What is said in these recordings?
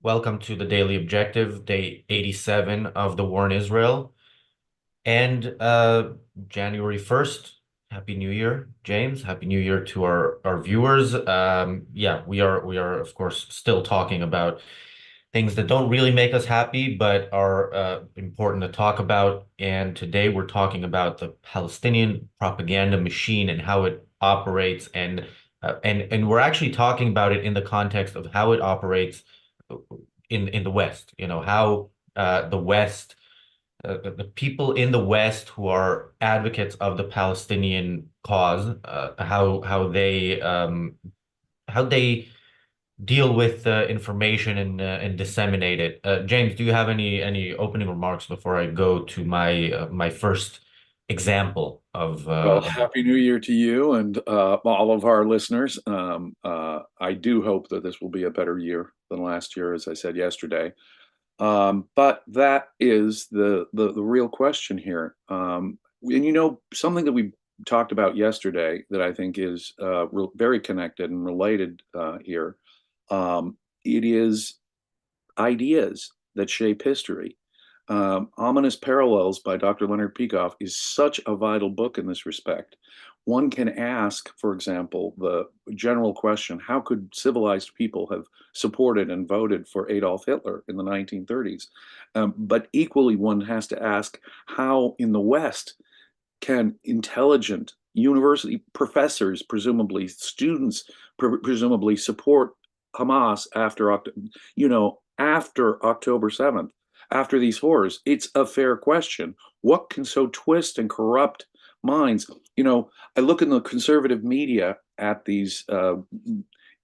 Welcome to the Daily Objective, day 87 of the war in Israel. And January 1st, Happy New Year, James. Happy New Year to our viewers. Yeah, we are of course still talking about things that don't really make us happy, but are important to talk about. And today we're talking about the Palestinian propaganda machine and how it operates, and we're actually talking about it in the context of how it operates in the West. You know, how the West, the people in the West who are advocates of the Palestinian cause, how they deal with information and disseminate it. James, do you have any opening remarks before I go to my first example of Well, Happy New Year to you and all of our listeners. I do hope that this will be a better year than last year, as I said yesterday. But that is the real question here. And something that we talked about yesterday that I think is very connected and related here. It is ideas that shape history. Ominous Parallels by Dr. Leonard Peikoff is such a vital book in this respect. One can ask, for example, the general question, how could civilized people have supported and voted for Adolf Hitler in the 1930s? But equally, one has to ask, how in the West can intelligent university professors, presumably students, presumably support Hamas after October 7th, after these horrors? It's a fair question. What can so twist and corrupt minds? I look in the conservative media at these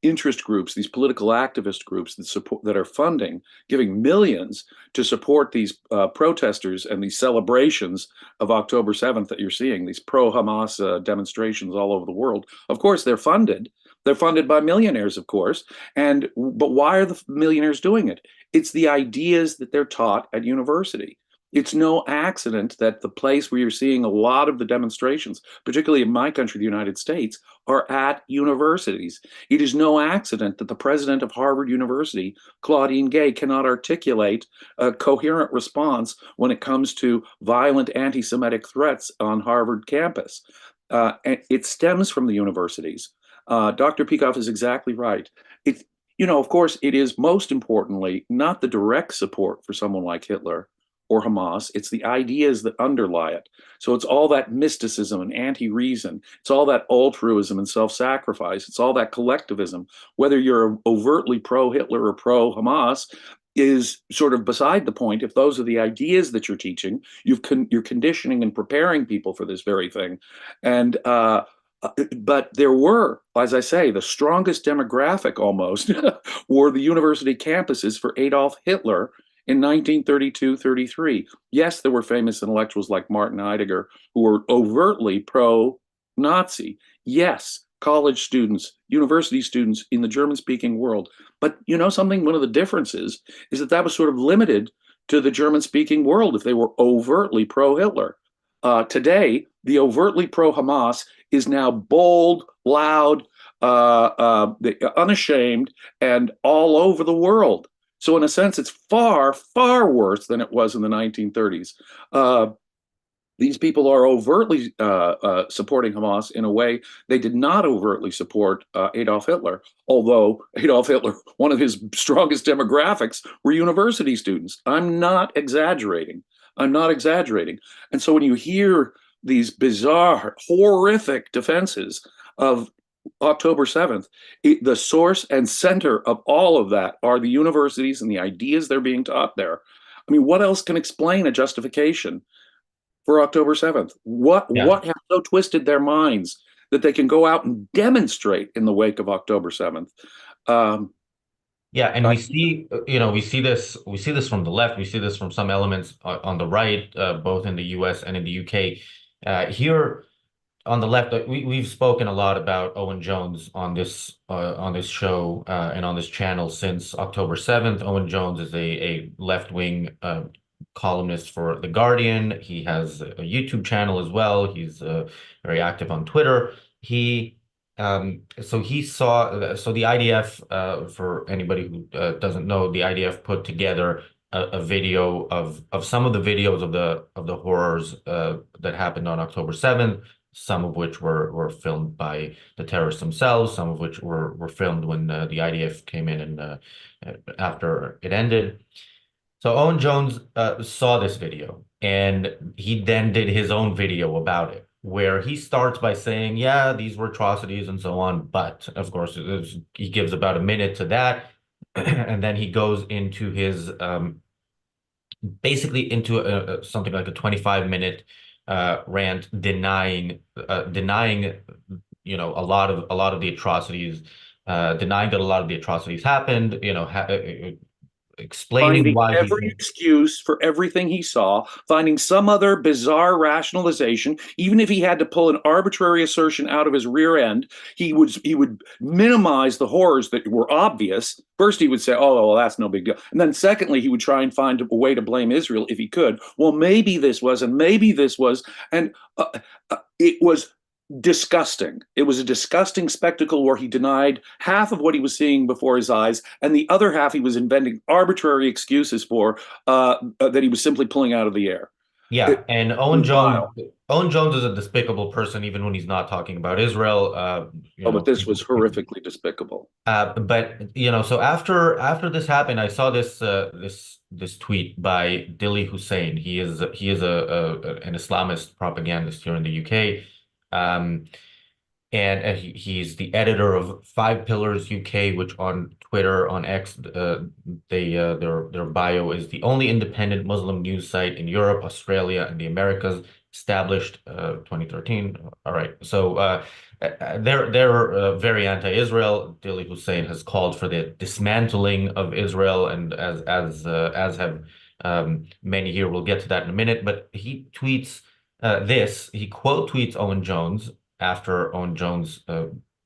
interest groups, these political activist groups that are funding, giving millions to support these protesters and these celebrations of October 7th that you're seeing, these pro-Hamas demonstrations all over the world. Of course, they're funded. They're funded by millionaires, of course. But why are the millionaires doing it? It's the ideas that they're taught at university. It's no accident that the place where you're seeing a lot of the demonstrations, particularly in my country, the United States, are at universities. It is no accident that the president of Harvard University, Claudine Gay, cannot articulate a coherent response when it comes to violent anti-Semitic threats on Harvard campus. It stems from the universities. Dr. Peikoff is exactly right. Of course, it is most importantly not the direct support for someone like Hitler or Hamas. It's the ideas that underlie it. So it's all that mysticism and anti-reason. It's all that altruism and self-sacrifice. It's all that collectivism. Whether you're overtly pro-Hitler or pro-Hamas is sort of beside the point. If those are the ideas that you're teaching, you're conditioning and preparing people for this very thing. And but there were, as I say, the strongest demographic almost were the university campuses for Adolf Hitler in 1932-33. Yes, there were famous intellectuals like Martin Heidegger who were overtly pro-Nazi. Yes, college students, university students in the German-speaking world. But something, one of the differences is that was sort of limited to the German-speaking world if they were overtly pro-Hitler. Today, the overtly pro-Hamas is now bold, loud, unashamed, and all over the world. So in a sense, it's far, far worse than it was in the 1930s. These people are overtly supporting Hamas in a way they did not overtly support Adolf Hitler, although Adolf Hitler, one of his strongest demographics were university students. I'm not exaggerating. I'm not exaggerating. And so when you hear these bizarre, horrific defenses of October 7th, the source and center of all of that are the universities and the ideas they're being taught there. I mean, what else can explain a justification for October 7th? yeah. What has so twisted their minds that they can go out and demonstrate in the wake of October 7th? Um, Yeah, and I, we see this from the left, we see this from some elements on the right, both in the US and in the UK. Here on the left, we've spoken a lot about Owen Jones on this show and on this channel since October 7th. Owen Jones is a left-wing columnist for The Guardian. He has a YouTube channel as well. He's very active on Twitter. He So he saw, so the IDF, for anybody who doesn't know, the IDF put together a video of some of the videos of the horrors that happened on October 7th, some of which were filmed by the terrorists themselves, some of which were filmed when the IDF came in and after it ended. So Owen Jones saw this video and he then did his own video about it, where he starts by saying, yeah, these were atrocities and so on. But of course, he gives about a minute to that. And then he goes into his basically into something like a 25-minute rant denying, a lot of the atrocities, denying that a lot of the atrocities happened, explaining Finding why he every thinks. excuse for everything he saw, finding some other bizarre rationalization, even if he had to pull an arbitrary assertion out of his rear end, he would minimize the horrors that were obvious. First, he would say, "Oh, well, that's no big deal," and then secondly, he would try and find a way to blame Israel if he could. Well, maybe this was, and maybe this was, and it was disgusting. It was a disgusting spectacle where he denied half of what he was seeing before his eyes, and the other half he was inventing arbitrary excuses for that he was simply pulling out of the air. Yeah, It and was vile. Owen Jones is a despicable person, even when he's not talking about Israel. Oh, but this was horrifically despicable. But so after this happened, I saw this tweet by Dili Hussein. He is an Islamist propagandist here in the UK. Um, and he's the editor of Five Pillars UK, which on Twitter, on X, their bio is the only independent Muslim news site in Europe, Australia, and the Americas, established 2013. All right, so they're very anti-Israel. Dili Hussein has called for the dismantling of Israel, and as have many here. We'll get to that in a minute. But he tweets this. He quote tweets Owen Jones after Owen Jones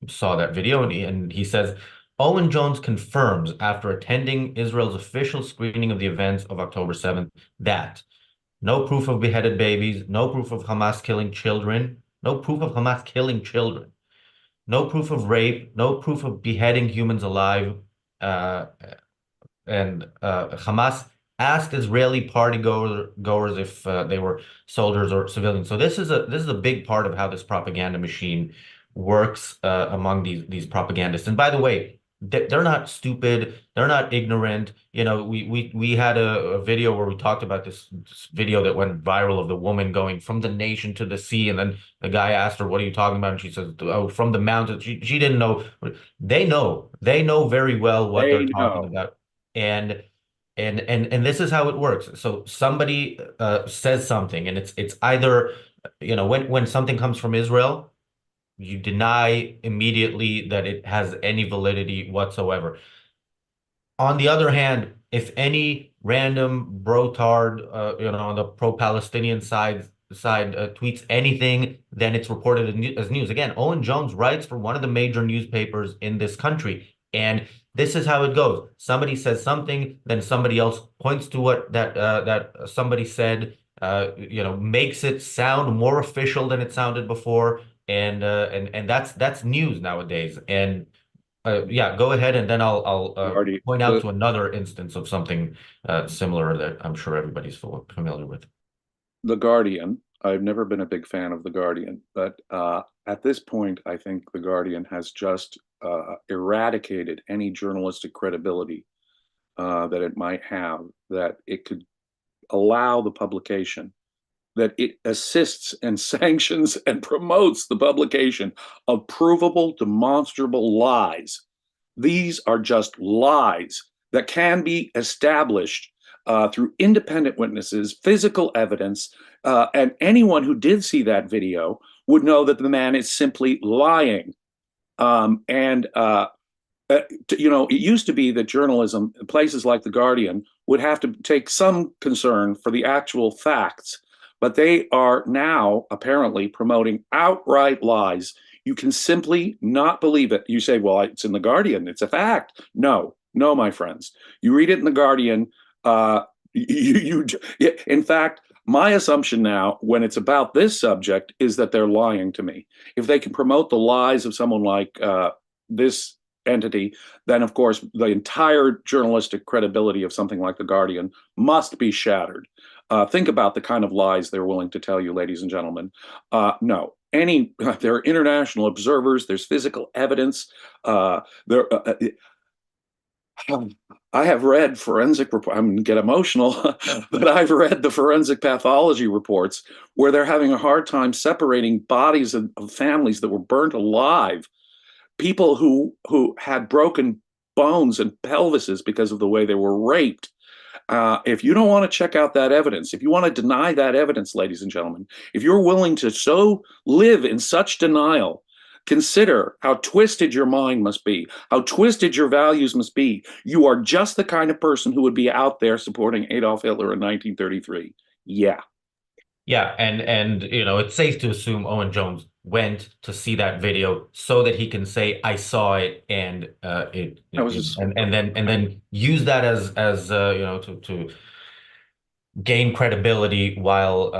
saw that video, and he says, Owen Jones confirms after attending Israel's official screening of the events of October 7th that no proof of beheaded babies, no proof of Hamas killing children, no proof of Hamas killing children, no proof of rape, no proof of beheading humans alive, uh, and Hamas asked Israeli goers if they were soldiers or civilians. So this is a big part of how this propaganda machine works among these propagandists. And by the way, they're not stupid. They're not ignorant. We had a video where we talked about this video that went viral of the woman going from the nation to the sea, and then the guy asked her, "What are you talking about?" And she says, "Oh, from the mountains." She didn't know. They know very well what they're They talking know. about. And and this is how it works. So somebody says something, and it's either when something comes from Israel, you deny immediately that it has any validity whatsoever. On the other hand, if any random brotard, on the pro-Palestinian side tweets anything, then it's reported as news. Again, Owen Jones writes for one of the major newspapers in this country, and this is how it goes. Somebody says something, then somebody else points to what that somebody said, makes it sound more official than it sounded before, and that's news nowadays. And yeah, go ahead, and then I'll Marty, point out to another instance of something similar that I'm sure everybody's familiar with. The Guardian. I've never been a big fan of The Guardian, but at this point, I think The Guardian has just eradicated any journalistic credibility that it might have, that it could allow the publication, that it assists and sanctions and promotes the publication of provable, demonstrable lies. These are just lies that can be established through independent witnesses, physical evidence, and anyone who did see that video would know that the man is simply lying. And it used to be that journalism, places like The Guardian, would have to take some concern for the actual facts, but they are now apparently promoting outright lies. You can simply not believe it. You say, well, it's in The Guardian, it's a fact. No, no, my friends. You read it in The Guardian. You, in fact, My assumption now, when it's about this subject, is that they're lying to me. If they can promote the lies of someone like this entity, then of course the entire journalistic credibility of something like The Guardian must be shattered. Think about the kind of lies they're willing to tell you, ladies and gentlemen. No, there are international observers. There's physical evidence. There, I have read forensic report. I'm going to get emotional, but I've read the forensic pathology reports where they're having a hard time separating bodies of families that were burnt alive, people who had broken bones and pelvises because of the way they were raped. If you don't want to check out that evidence, if you want to deny that evidence, ladies and gentlemen, if you're willing to so live in such denial, consider how twisted your mind must be, how twisted your values must be. You are just the kind of person who would be out there supporting Adolf Hitler in 1933. Yeah. Yeah, and it's safe to assume Owen Jones went to see that video so that he can say, "I saw it," and That was just, and then use that as to gain credibility while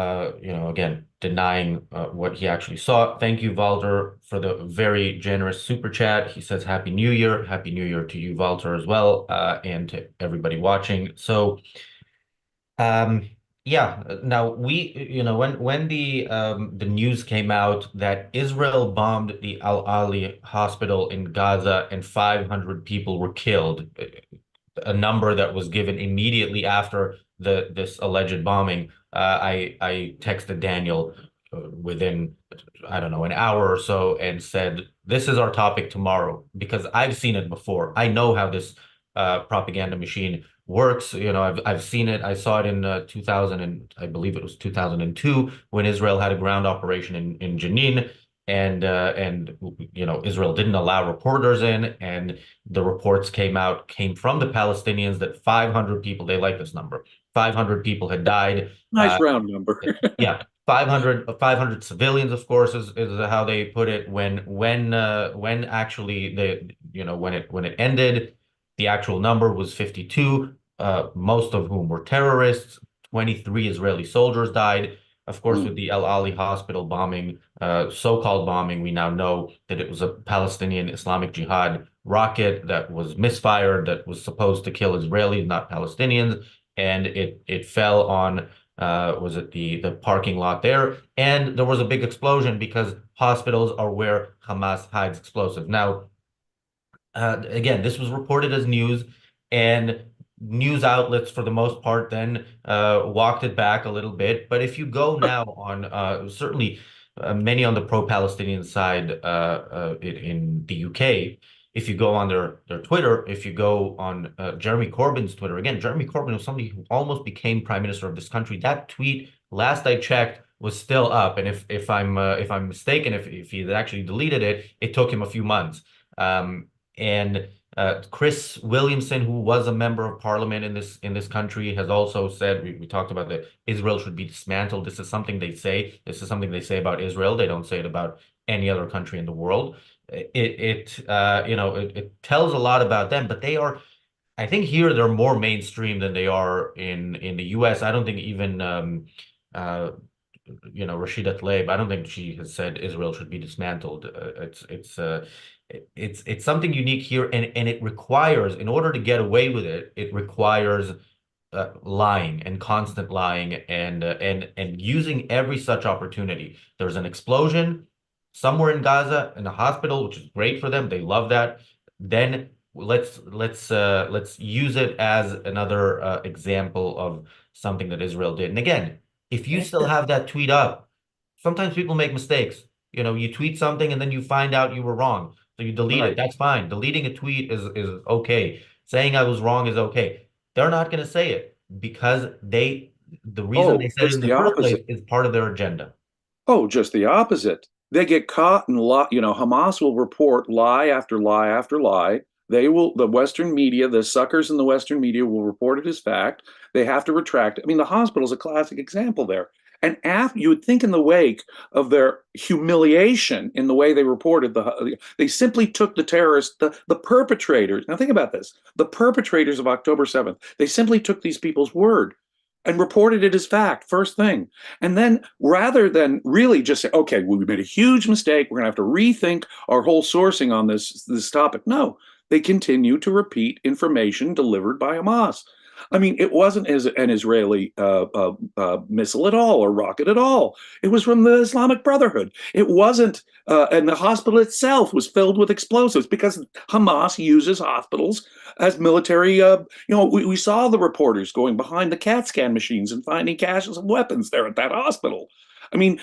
again denying what he actually saw. Thank you, Walter, for the very generous super chat. He says, "Happy New Year, Happy New Year to you, Walter, as well, and to everybody watching." So. Um, yeah, now when the news came out that Israel bombed the Al Ali hospital in Gaza and 500 people were killed, a number that was given immediately after this alleged bombing, I texted Daniel within I don't know an hour or so and said, "This is our topic tomorrow," because I've seen it before. I know how this propaganda machine works. I've seen it. I saw it in 2000 and I believe it was 2002 when Israel had a ground operation in Jenin, and Israel didn't allow reporters in, and the reports came from the Palestinians that 500 people, they like this number, 500 people had died. nice round number. Yeah, 500 civilians, of course, is how they put it. When actually when it ended, the actual number was 52, most of whom were terrorists. 23 Israeli soldiers died. Of course, with Mm. the El Ali hospital bombing, so-called bombing, we now know that it was a Palestinian Islamic Jihad rocket that was misfired, that was supposed to kill Israelis, not Palestinians, and it fell on was it the parking lot there, and there was a big explosion because hospitals are where Hamas hides explosives. Now, again, this was reported as news, and news outlets, for the most part, then walked it back a little bit. But if you go now on, certainly many on the pro-Palestinian side in the UK, if you go on their Twitter, if you go on Jeremy Corbyn's Twitter, again, Jeremy Corbyn was somebody who almost became prime minister of this country. That tweet, last I checked, was still up, and if I'm mistaken, if he had actually deleted it, it took him a few months. And Chris Williamson, who was a member of parliament in this country, has also said, we talked about that Israel should be dismantled. This is something they say. This is something they say about Israel. They don't say it about any other country in the world. It tells a lot about them, but they are. I think here they're more mainstream than they are in the U.S. I don't think even uh, Rashida Tlaib, I don't think she has said Israel should be dismantled. It's something unique here, and it requires, in order to get away with it, it requires lying and constant lying and using every such opportunity. There's an explosion somewhere in Gaza in a hospital, which is great for them. They love that. Then let's use it as another example of something that Israel did. And again, if you still have that tweet up, sometimes people make mistakes. You tweet something and then you find out you were wrong. So you delete it. Right. That's fine. Deleting a tweet is okay. Saying I was wrong is okay. They're not going to say it because the reason they Oh, said it just in the the first place opposite. is part of their agenda. Oh, just the opposite. They get caught in lie. Hamas will report lie after lie after lie. The Western media, the suckers in the Western media will report it as fact. They have to retract. I mean, the hospital is a classic example there. And after you would think in the wake of their humiliation in the way they reported they simply took the terrorists, the perpetrators. Now think about this: the perpetrators of October 7th. They simply took these people's word and reported it as fact first thing. And then rather than really just say, okay, well, we made a huge mistake, we're going to have to rethink our whole sourcing on this topic. No, they continue to repeat information delivered by Hamas. I mean, it wasn't as an Israeli missile at all or rocket at all. It was from the Islamic Brotherhood. It wasn't, and the hospital itself was filled with explosives because Hamas uses hospitals as military. We saw the reporters going behind the CAT scan machines and finding caches of weapons there at that hospital. I mean,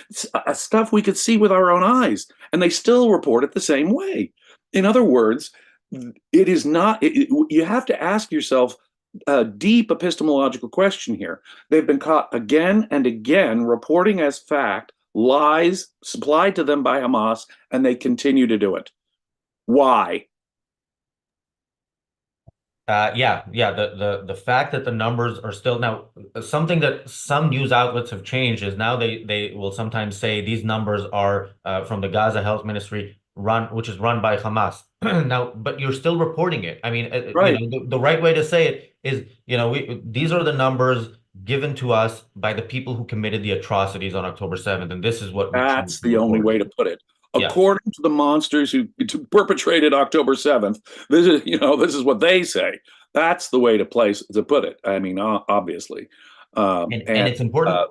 stuff we could see with our own eyes, and they still report it the same way. In other words, it is not, you have to ask yourself a deep epistemological question here. They've been caught again and again reporting as fact lies supplied to them by Hamas, and they continue to do it. Why? Yeah. The fact that the numbers are still now something that some news outlets have changed is now they will sometimes say these numbers are from the Gaza Health Ministry which is run by Hamas. Now, but you're still reporting it. I mean, Right. the right way to say it is, these are the numbers given to us by the people who committed the atrocities on October 7th, and this is what we choose That's to the only report. way to put it. Yeah. According to the monsters who perpetrated October 7th, this is what they say. That's the way to put it. I mean, obviously, And and it's important. uh,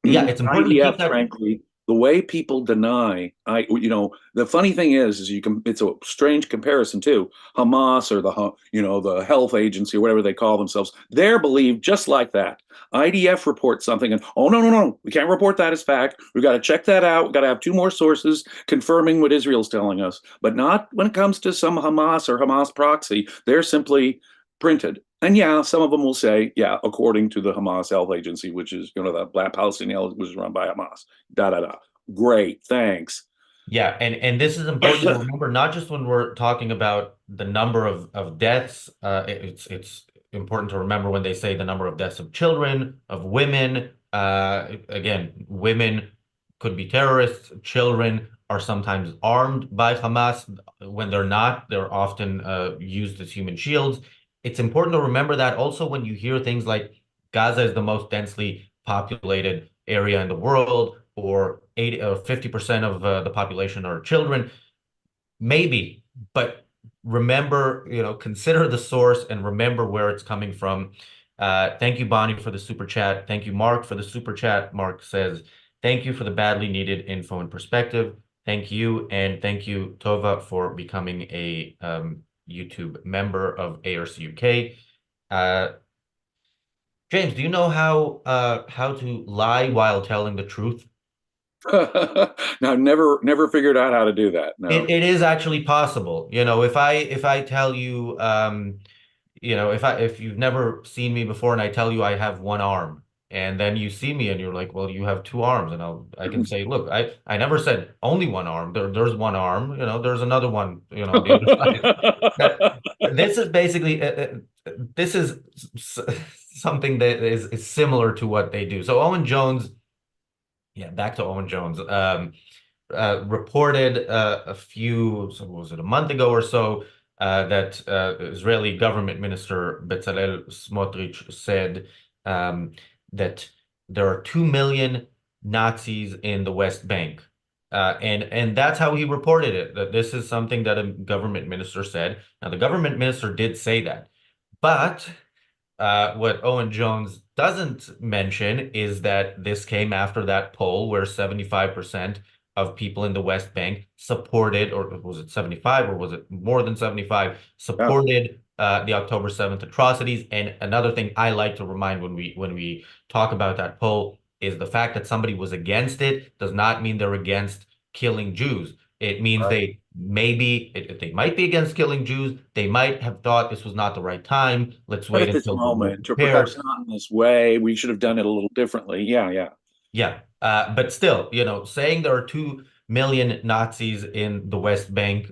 Yeah, it's important to keep IDF, that. frankly, the way people deny, the funny thing is it's a strange comparison too. Hamas or the health agency or whatever they call themselves, they're believed just like that. IDF reports something and, oh, no, no, no, we can't report that as fact. We've got to check that out. We've got to have two more sources confirming what Israel's telling us, but not when it comes to some Hamas or Hamas proxy. They're simply printed. And yeah, some of them will say, yeah, according to the Hamas Health Agency, which is, the Black Palestinian Health, which is run by Hamas. Da da da. Great, thanks. Yeah, and this is important to remember, not just when we're talking about the number of deaths. It's important to remember when they say the number of deaths of children, of women. Again, women could be terrorists. Children are sometimes armed by Hamas. When they're not, they're often used as human shields. It's important to remember that also when you hear things like Gaza is the most densely populated area in the world, or 80 or 50% of the population are children. Maybe, but remember, consider the source and remember where it's coming from. Thank you, Bonnie, for the super chat. Thank you, Mark, for the super chat. Mark says, thank you for the badly needed info and perspective. Thank you. And thank you, Tova, for becoming a YouTube member of ARCUK. James, do you know how to lie while telling the truth? Now, never figured out how to do that. No. It is actually possible. If I tell you, if you've never seen me before and I tell you I have one arm, and then you see me and you're like, well, you have two arms, and I can say, look, I never said only one arm. There's one arm. There's another one. On the other side. That this is basically this is something that is similar to what they do. So Owen Jones, yeah, back to Owen Jones. Reported so what was it, a month ago or so, that Israeli government minister Bezalel Smotrich said that there are 2 million Nazis in the West Bank. And that's how he reported it, that this is something that a government minister said. Now, the government minister did say that, but what Owen Jones doesn't mention is that this came after that poll where 75% of people in the West Bank supported, or was it 75 or was it more than 75, Yeah, supported the October 7th atrocities. And another thing I like to remind when we talk about that poll is the fact that somebody was against it does not mean they're against killing Jews. It means right. they might be against killing Jews. They might have thought this was not the right time. Let's Right wait at this until we're more moment, or perhaps prepared. not in this way. We should have done it a little differently. Yeah, yeah. Yeah, but still, saying there are 2 million Nazis in the West Bank,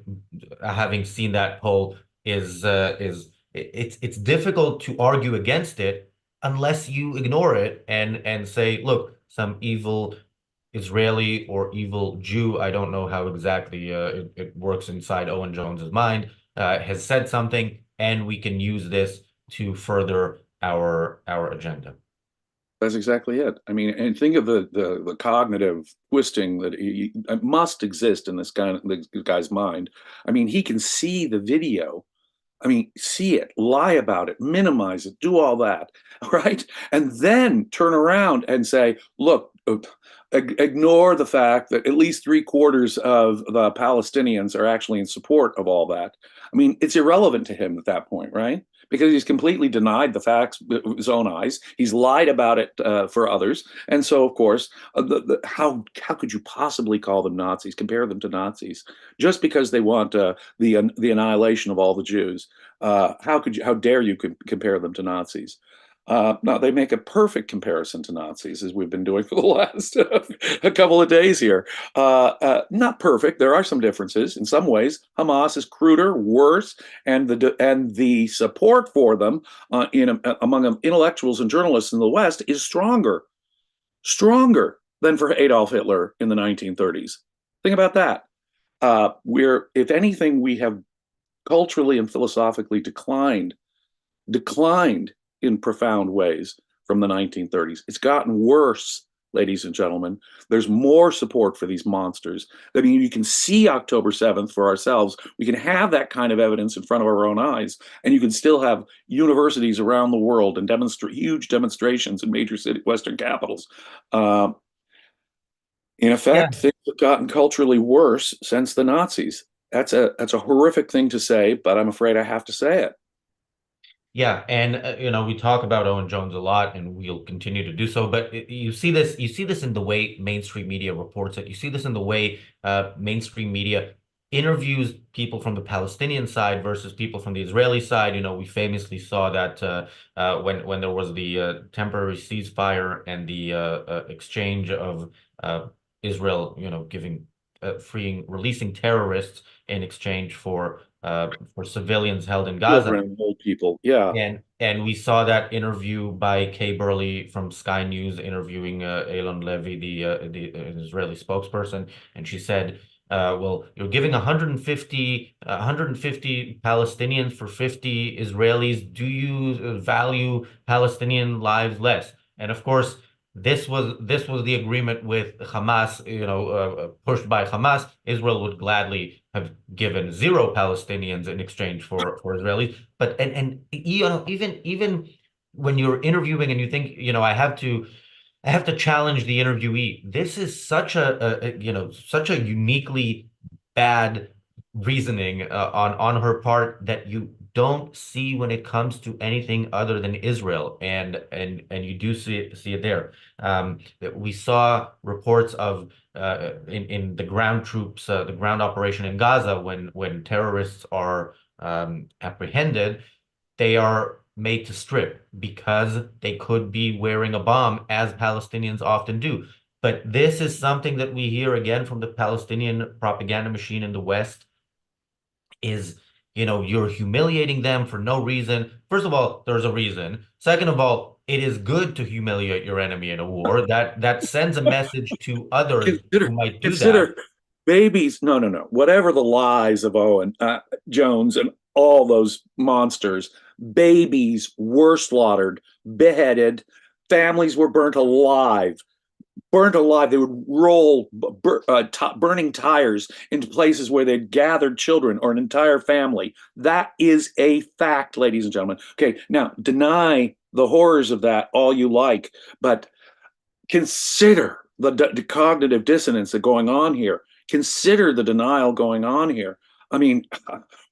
having seen that poll, it's difficult to argue against it unless you ignore it and say, look, some evil Israeli or evil Jew, I don't know how exactly it works inside Owen Jones's mind, has said something, and we can use this to further our agenda. That's exactly it. I mean, and think of the cognitive twisting that must exist in this guy's mind. I mean, he can see the video. I mean, see it, lie about it, minimize it, do all that, right? And then turn around and say, look, ignore the fact that at least three-quarters of the Palestinians are actually in support of all that. I mean, it's irrelevant to him at that point, right? Because he's completely denied the facts with his own eyes. He's lied about it for others, and so of course, how could you possibly call them Nazis? Compare them to Nazis just because they want the annihilation of all the Jews? How dare you compare them to Nazis? No, they make a perfect comparison to Nazis, as we've been doing for the last a couple of days here. Not perfect. There are some differences. In some ways, Hamas is cruder, worse, and the support for them among intellectuals and journalists in the West is stronger than for Adolf Hitler in the 1930s. Think about that. If anything, we have culturally and philosophically declined in profound ways from the 1930s. It's gotten worse, ladies and gentlemen. There's more support for these monsters. I mean, you can see October 7th for ourselves. We can have that kind of evidence in front of our own eyes, and you can still have universities around the world and huge demonstrations in major Western capitals. In Yeah. effect, things have gotten culturally worse since the Nazis. That's a horrific thing to say, but I'm afraid I have to say it. Yeah, and we talk about Owen Jones a lot, and we'll continue to do so. But you see this in the way mainstream media reports it. You see this in the way mainstream media interviews people from the Palestinian side versus people from the Israeli side. We famously saw that when there was the temporary ceasefire and the exchange of Israel, giving releasing terrorists in exchange for civilians held in Gaza. Children and old people. Yeah. And we saw that interview by Kay Burley from Sky News interviewing Eylon Levy, the Israeli spokesperson, and she said, "Well, you're giving 150 Palestinians for 50 Israelis. Do you value Palestinian lives less?" And of course, this was the agreement with Hamas, pushed by Hamas. Israel would gladly have given zero Palestinians in exchange for Israelis. But and even when you're interviewing and you think, I have to challenge the interviewee. This is such a uniquely bad reasoning on her part that you don't see when it comes to anything other than Israel, and you do see it there. We saw reports of in the ground troops, the ground operation in Gaza, when terrorists are apprehended, they are made to strip because they could be wearing a bomb, as Palestinians often do. But this is something that we hear again from the Palestinian propaganda machine in the West is, you're humiliating them for no reason. First of all, there's a reason. Second of all, it is good to humiliate your enemy in a war. That sends a message to others who Consider might do that. consider babies. No, no, no. Whatever the lies of Owen Jones and all those monsters, babies were slaughtered, beheaded, families were burnt alive. Burnt alive. They would roll burning tires into places where they'd gathered children or an entire family. That is a fact, ladies and gentlemen. Okay, now deny the horrors of that all you like, but consider the cognitive dissonance that's going on here. Consider the denial going on here. I mean,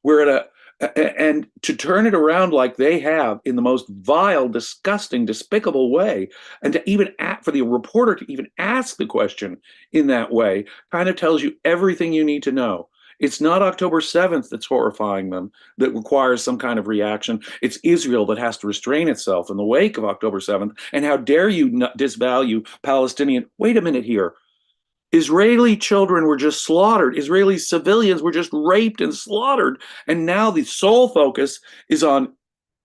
we're at and to turn it around like they have in the most vile, disgusting, despicable way, and to even for the reporter to even ask the question in that way kind of tells you everything you need to know. It's not October 7th that's horrifying them, that requires some kind of reaction. It's Israel that has to restrain itself in the wake of October 7th. And how dare you disvalue Palestinian? Wait a minute here. Israeli children were just slaughtered. Israeli civilians were just raped and slaughtered. And now the sole focus is on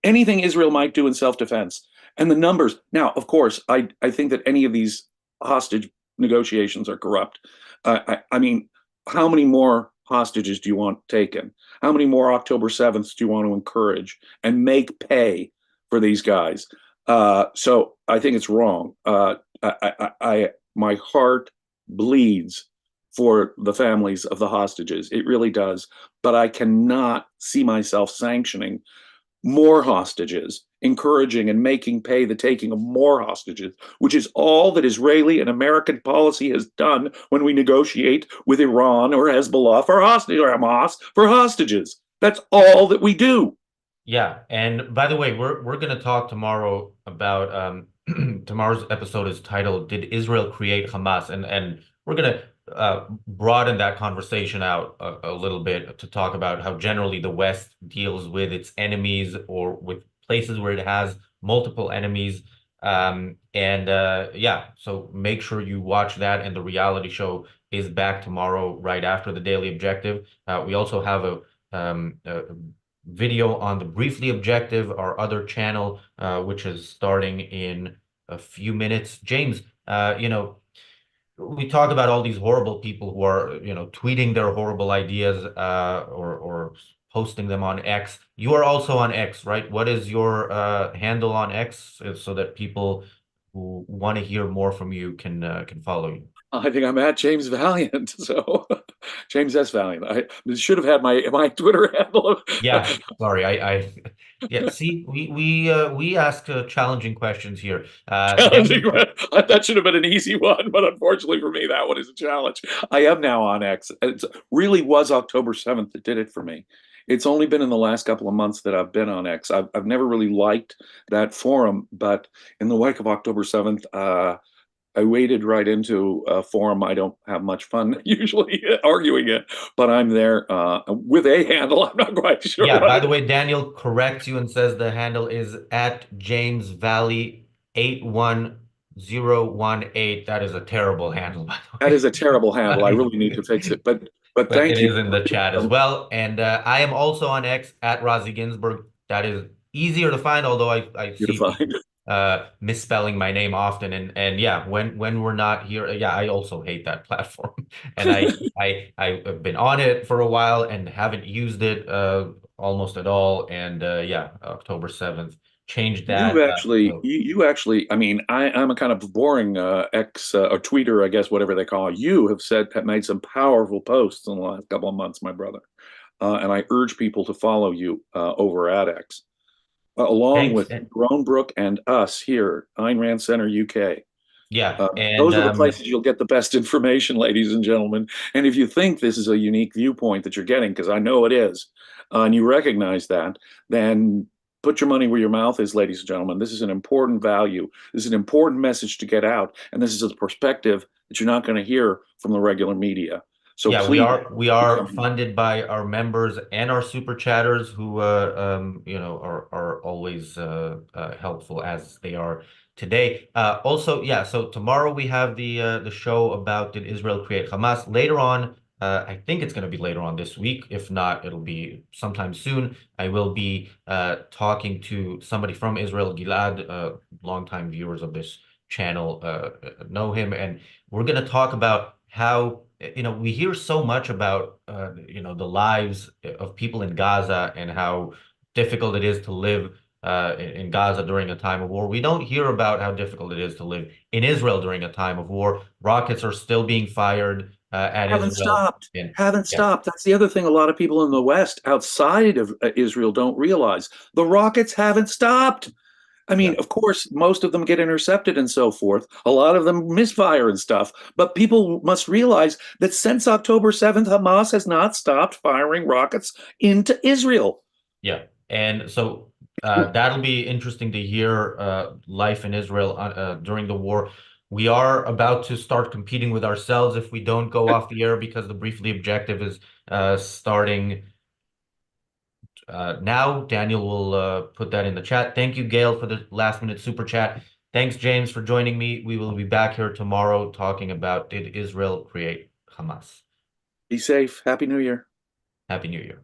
anything Israel might do in self-defense. And the numbers. Now, of course, I think that any of these hostage negotiations are corrupt. I mean, how many more hostages do you want taken? How many more October 7th do you want to encourage and make pay for these guys? So I think it's wrong. My heart bleeds for the families of the hostages. It really does. But I cannot see myself sanctioning more hostages, encouraging and making pay the taking of more hostages, which is all that Israeli and American policy has done when we negotiate with Iran or Hezbollah for hostage or Hamas for hostages. That's all that we do. Yeah, and by the way, we're gonna talk tomorrow about tomorrow's episode is titled "Did Israel Create Hamas?" and we're gonna broaden that conversation out a little bit to talk about how generally the West deals with its enemies or with places where it has multiple enemies. And yeah, so make sure you watch that, and the reality show is back tomorrow right after the Daily Objective. We also have a video on the Briefly Objective, our other channel, which is starting in a few minutes. James, we talk about all these horrible people who are, tweeting their horrible ideas, or posting them on X. You are also on X, right? What is your handle on X, so that people who want to hear more from you can follow you? I think I'm at James Valliant. So James S. Valiant. I should have had my Twitter handle. Yeah, sorry. Yeah. See, we ask challenging questions here. Challenging. Daniel, That should have been an easy one, but unfortunately for me, that one is a challenge. I am now on X. It really was October 7th that did it for me. It's only been in the last couple of months that I've been on X. I've never really liked that forum, but in the wake of October 7th, I waded right into a forum. I don't have much fun usually arguing it, but I'm there with a handle. I'm not quite sure yeah. what By it the way, Daniel corrects you and says the handle is at James Valley 81018. That is a terrible handle, by the that is way. a terrible handle. I really need to fix it. But But it thank you. is in the chat as well. And I am also on X at Razi Ginzberg. That is easier to find, although I You're to see find. people misspelling my name often. And yeah, when we're not here, yeah, I also hate that platform. And I have been on it for a while and haven't used it almost at all. And yeah, October 7th changed You've that. actually, So you actually, I mean, I'm a kind of boring ex or tweeter, I guess, whatever they call it. You have made some powerful posts in the last couple of months, my brother. And I urge people to follow you over at X, along thanks. with Grownbrook and us here, Ayn Rand Center UK. Yeah, and Those are the places you'll get the best information, ladies and gentlemen. And if you think this is a unique viewpoint that you're getting, because I know it is, and you recognize that, then put your money where your mouth is, ladies and gentlemen. This is an important value. This is an important message to get out. And this is a perspective that you're not going to hear from the regular media. So yeah, we please are become funded by our members and our super chatters who are always helpful as they are today. Also, yeah, so tomorrow we have the show about did Israel create Hamas. Later on, I think it's going to be later on this week. If not, it'll be sometime soon. I will be talking to somebody from Israel, Gilad, longtime viewers of this channel know him, and we're going to talk about how we hear so much about the lives of people in Gaza and how difficult it is to live in Gaza during a time of war. We don't hear about how difficult it is to live in Israel during a time of war. Rockets are still being fired at haven't Israel. stopped. And Haven't yeah, stopped. That's the other thing a lot of people in the West outside of Israel don't realize. The rockets haven't stopped. I yeah, mean, of course, most of them get intercepted and so forth. A lot of them misfire and stuff. But people must realize that since October 7th, Hamas has not stopped firing rockets into Israel. yeah. And so that'll be interesting to hear life in Israel during the war. We are about to start competing with ourselves if we don't go off the air because the Briefly Objective is starting now. Daniel will put that in the chat. Thank you, Gail, for the last minute super chat. Thanks, James, for joining me. We will be back here tomorrow talking about did Israel create Hamas? Be safe. Happy New Year. Happy New Year.